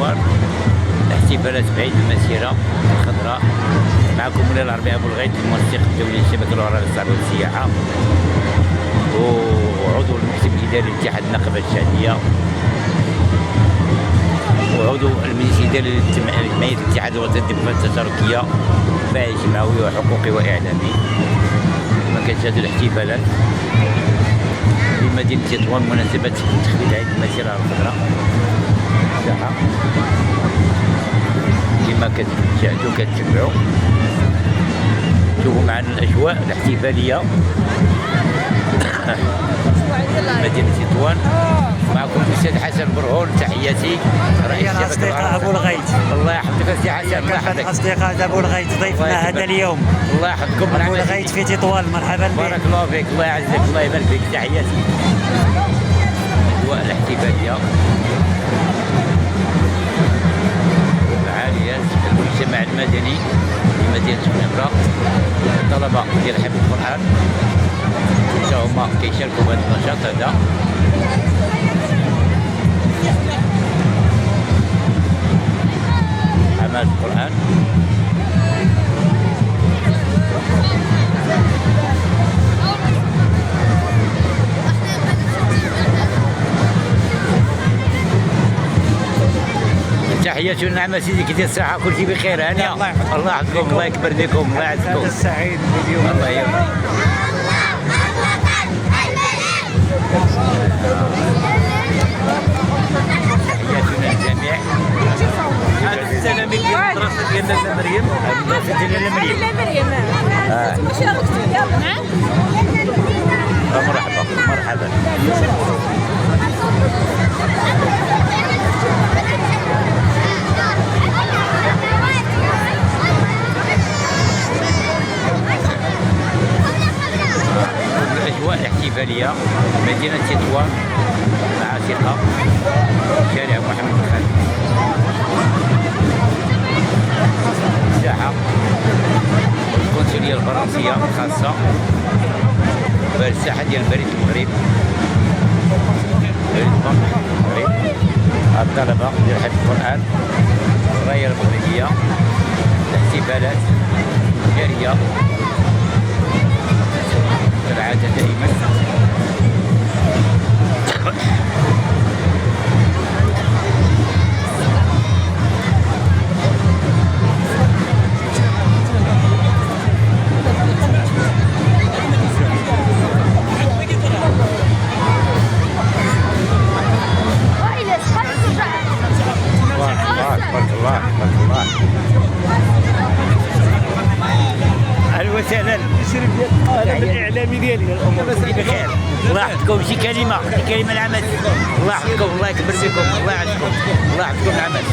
تطوان. احتفالات بعيد المسيرة الخضراء. معكم مولاي العربي أبو الغيث، المنسق الدولي للشبكة العربية للصحة والسياحة، وعضو المكتب الإداري لاتحاد النقابة الشعبية، وعضو المجلس الإداري لجمعية الاتحاد الوطني للدبلوماسية التشاركية، فاعل جمعوي وحقوقي وإعلامي. كتشهد الاحتفالات في مدينة تطوان بمناسبة تخليد عيد المسيرة الخضراء الساحة. كما كتشاهدوا كتتبعوا شوفوا معنا الأجواء الاحتفالية مدينة تطوان. معكم الأستاذ حسن برهون، تحياتي رئيس الأصدقاء أبو الغيث. الله يحفظك أستاذ حسن. الله يحفظك أصدقاء أبو الغيث ضيفنا هذا اليوم. الله يحفظكم. أبو الغيث في تطوان، مرحبا بك. بارك الله فيك، الله يعزك، الله يبارك فيك، تحياتي. الأجواء الاحتفالية، فعاليات المجتمع المدني في مدينة منبرة، الطلبة ديال حفظ القرآن حتى هما كيشاركوا بهذا النشاط هذا. حماة القرآن. تحياتي والنعمة سيدي، كي داير الصحة كلشي بخير هانية. الله يحفظكم، الله يكبر بكم، الله يعزكم. سعيد باليوم. الله يبارك. تحياتنا للجميع. هذا التلاميذ ديال المدرسة ديال لاله مريم. المدرسة ديال لاله مريم. مرحبا مرحبا. الأجواء الاحتفالية مدينة تطوان العاشقة، شارع محمد بن خالد، الساحة، القنصلية الفرنسية الخاصة، الساحة ديال بريد المغرب، بريد المغرب، الطلبة ديال حفظ القرآن، الراية المغربية، الاحتفالات جارية كالعادة دائما. تبارك الله تبارك الله. اهلا وسهلا. هذا الإعلامي ديالي الأمور بخير. الله يحفظكم. شي كلمة، شي كلمة العمل. الله يحفظكم، الله يكبر بكم، الله يعزكم، الله يحفظكم العمل.